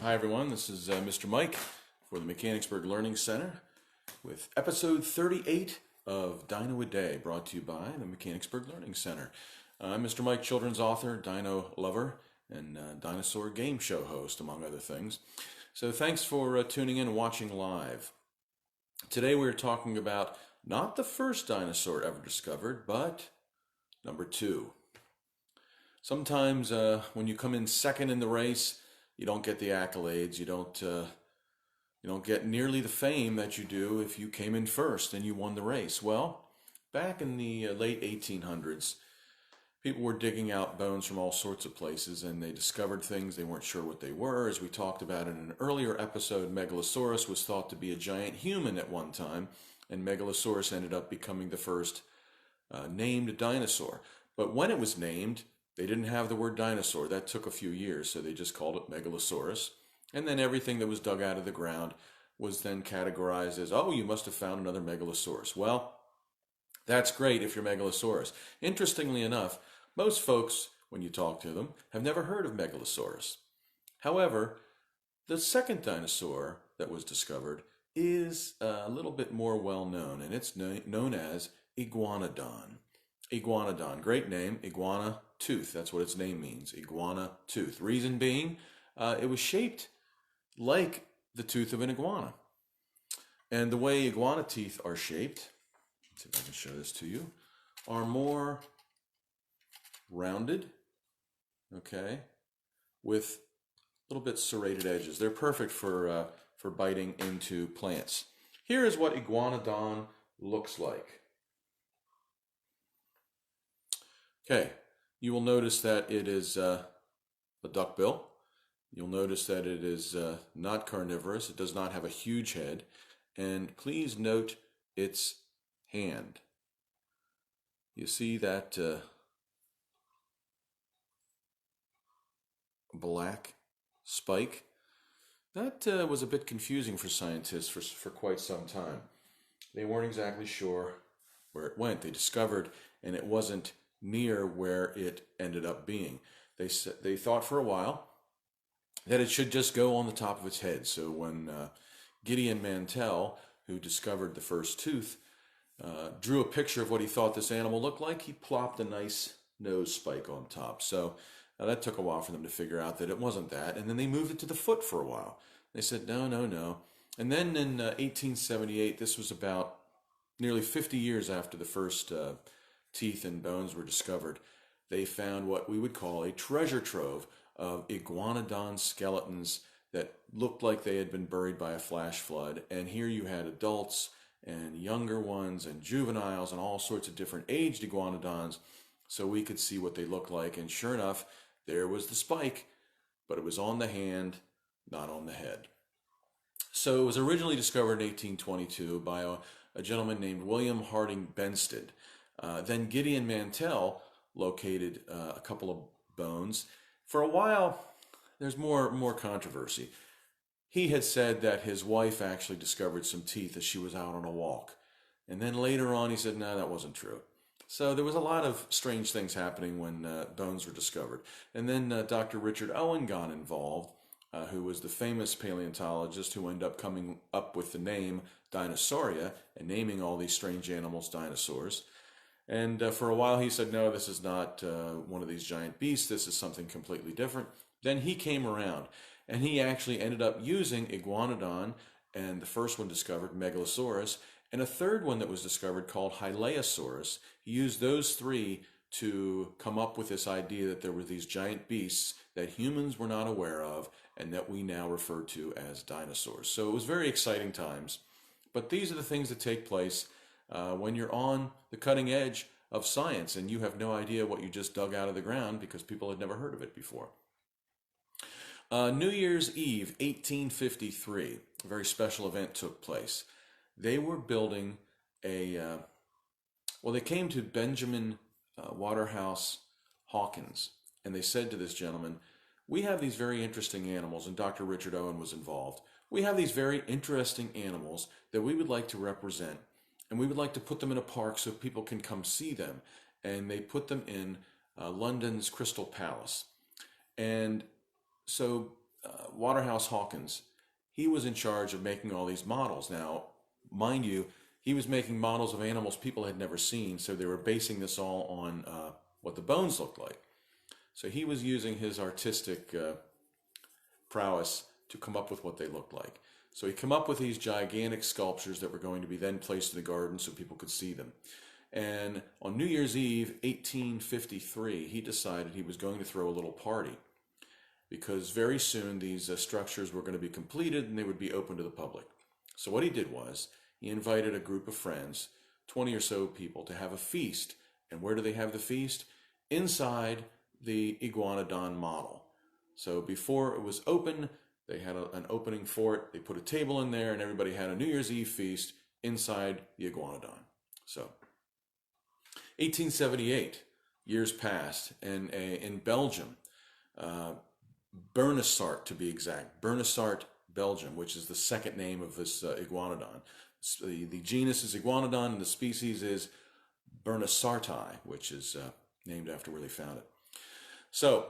Hi everyone, this is Mr. Mike for the Mechanicsburg Learning Center with episode 38 of Dino a Day, brought to you by the Mechanicsburg Learning Center. I'm Mr. Mike, children's author, dino lover, and dinosaur game show host, among other things. So thanks for tuning in and watching live. Today we're talking about not the first dinosaur ever discovered, but number 2. Sometimes when you come in second in the race, you don't get the accolades. You don't get nearly the fame that you do if you came in first and you won the race. Well, back in the late 1800s, people were digging out bones from all sorts of places, and they discovered things they weren't sure what they were. As we talked about in an earlier episode, Megalosaurus was thought to be a giant human at one time, and Megalosaurus ended up becoming the first named dinosaur. But when it was named, they didn't have the word dinosaur. That took a few years, so they just called it Megalosaurus. And then everything that was dug out of the ground was then categorized as, oh, you must have found another Megalosaurus. Well, that's great if you're Megalosaurus. Interestingly enough, most folks, when you talk to them, have never heard of Megalosaurus. However, the second dinosaur that was discovered is a little bit more well known, and it's known as Iguanodon. Iguanodon, great name, iguana tooth. That's what its name means, iguana tooth. Reason being, it was shaped like the tooth of an iguana. And the way iguana teeth are shaped, let's see if I can show this to you, are more rounded, okay, with a little bit serrated edges. They're perfect for biting into plants. Here is what Iguanodon looks like. Okay, you will notice that it is a duckbill. You'll notice that it is not carnivorous. It does not have a huge head. And please note its hand. You see that black spike? That was a bit confusing for scientists for quite some time. They weren't exactly sure where it went. They discovered, and it wasn't near where it ended up being. They thought for a while that it should just go on the top of its head. So when Gideon Mantell, who discovered the first tooth, drew a picture of what he thought this animal looked like, he plopped a nice nose spike on top. So that took a while for them to figure out that it wasn't that. And then they moved it to the foot for a while. They said, no, no, no. And then in 1878, this was about nearly 50 years after the first teeth and bones were discovered, they found what we would call a treasure trove of iguanodon skeletons that looked like they had been buried by a flash flood. And here you had adults and younger ones and juveniles and all sorts of different aged iguanodons, so we could see what they looked like. And sure enough, there was the spike, but it was on the hand, not on the head. So it was originally discovered in 1822 by a gentleman named William Harding Benstead. Then Gideon Mantell located a couple of bones. For a while, there's more controversy. He had said that his wife actually discovered some teeth as she was out on a walk. And then later on, he said, no, that wasn't true. So there was a lot of strange things happening when bones were discovered. And then Dr. Richard Owen got involved, who was the famous paleontologist who ended up coming up with the name Dinosauria and naming all these strange animals dinosaurs. And for a while he said, no, this is not one of these giant beasts. This is something completely different. Then he came around, and he actually ended up using Iguanodon, and the first one discovered, Megalosaurus, and a third one that was discovered called Hylaeosaurus. He used those three to come up with this idea that there were these giant beasts that humans were not aware of and that we now refer to as dinosaurs. So it was very exciting times. But these are the things that take place when you're on the cutting edge of science and you have no idea what you just dug out of the ground because people had never heard of it before. New Year's Eve, 1853, a very special event took place. They were building they came to Benjamin Waterhouse Hawkins, and they said to this gentleman, we have these very interesting animals, and Dr. Richard Owen was involved. We have these very interesting animals that we would like to represent, and we would like to put them in a park so people can come see them. And they put them in London's Crystal Palace. And so Waterhouse Hawkins, he was in charge of making all these models. Now, mind you, he was making models of animals people had never seen, so they were basing this all on what the bones looked like. So he was using his artistic prowess to come up with what they looked like. So he came up with these gigantic sculptures that were going to be then placed in the garden so people could see them. And on New Year's Eve, 1853, he decided he was going to throw a little party because very soon these structures were going to be completed and they would be open to the public. So what he did was he invited a group of friends, 20 or so people, to have a feast. And where do they have the feast? Inside the Iguanodon model. So before it was open, they had an opening for it. They put a table in there and everybody had a New Year's Eve feast inside the Iguanodon. So 1878, years passed, and in Belgium, Bernissart to be exact, Bernissart, Belgium, which is the second name of this Iguanodon. The genus is Iguanodon and the species is Bernissarti, which is named after where they found it. So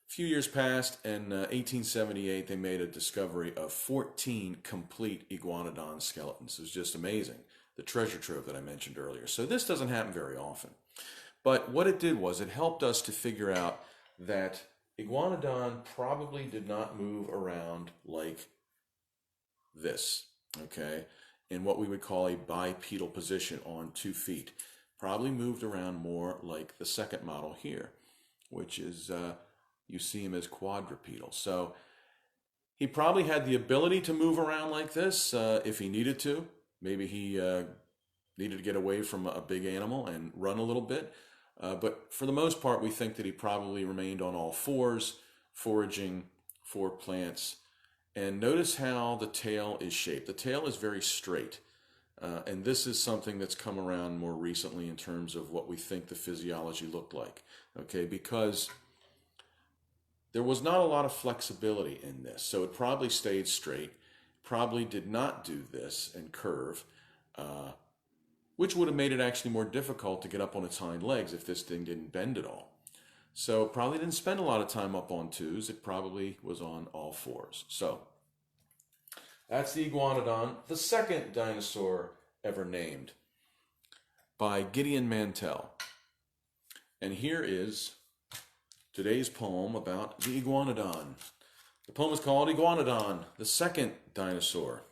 a few years passed, and 1878 they made a discovery of 14 complete Iguanodon skeletons. It was just amazing. The treasure trove that I mentioned earlier. So this doesn't happen very often. But what it did was it helped us to figure out that Iguanodon probably did not move around like this, okay, in what we would call a bipedal position on 2 feet. Probably moved around more like the second model here, which is, you see him as quadrupedal. So he probably had the ability to move around like this if he needed to. Maybe he needed to get away from a big animal and run a little bit. But for the most part, we think that he probably remained on all fours, foraging for plants. And notice how the tail is shaped. The tail is very straight. And this is something that's come around more recently in terms of what we think the physiology looked like. Okay, because there was not a lot of flexibility in this. So it probably stayed straight. Probably did not do this and curve, which would have made it actually more difficult to get up on its hind legs if this thing didn't bend at all. So it probably didn't spend a lot of time up on 2s. It probably was on all 4s. So that's the Iguanodon, the second dinosaur ever named by Gideon Mantell. And here is today's poem about the Iguanodon. The poem is called Iguanodon, the second dinosaur.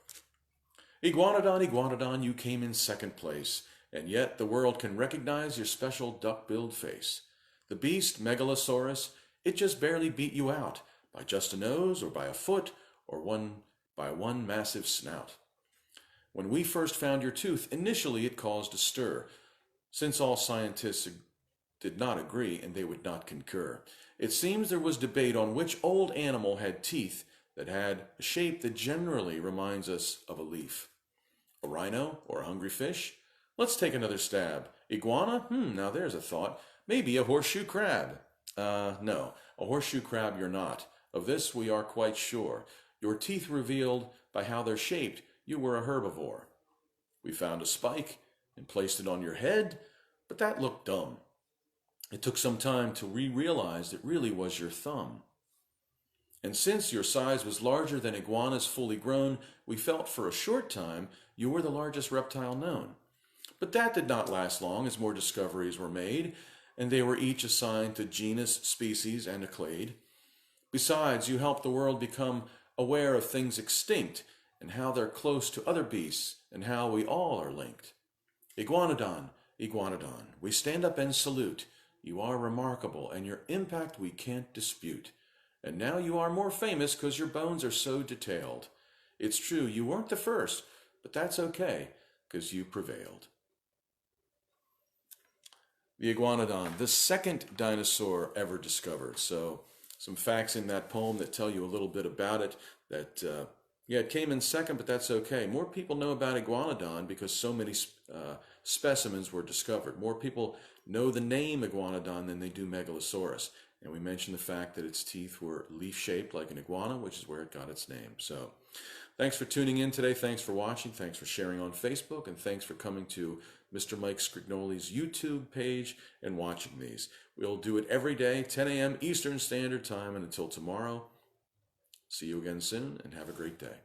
Iguanodon, Iguanodon, you came in second place, and yet the world can recognize your special duck-billed face. The beast, Megalosaurus, it just barely beat you out, by just a nose, or by a foot, or by one massive snout. When we first found your tooth, initially it caused a stir, since all scientists did not agree, and they would not concur. It seems there was debate on which old animal had teeth that had a shape that generally reminds us of a leaf. A rhino or a hungry fish? Let's take another stab. Iguana? Now there's a thought. Maybe a horseshoe crab. No, a horseshoe crab you're not. Of this we are quite sure. Your teeth revealed by how they're shaped you were a herbivore. We found a spike and placed it on your head, but that looked dumb. It took some time to realize it really was your thumb. And since your size was larger than iguanas fully grown, we felt for a short time you were the largest reptile known. But that did not last long as more discoveries were made, and they were each assigned to genus, species, and a clade. Besides, you helped the world become aware of things extinct and how they're close to other beasts and how we all are linked. Iguanodon, Iguanodon, we stand up and salute. You are remarkable, and your impact we can't dispute. And now you are more famous because your bones are so detailed. It's true, you weren't the first, but that's okay, because you prevailed. The Iguanodon, the second dinosaur ever discovered. So some facts in that poem that tell you a little bit about it. That, it came in second, but that's okay. More people know about Iguanodon because so many specimens were discovered. More people know the name Iguanodon than they do Megalosaurus. And we mentioned the fact that its teeth were leaf-shaped like an iguana, which is where it got its name. So thanks for tuning in today. Thanks for watching. Thanks for sharing on Facebook. And thanks for coming to Mr. Mike Sgrignoli's YouTube page and watching these. We'll do it every day, 10 a.m. Eastern Standard Time. And until tomorrow, See you again soon and have a great day.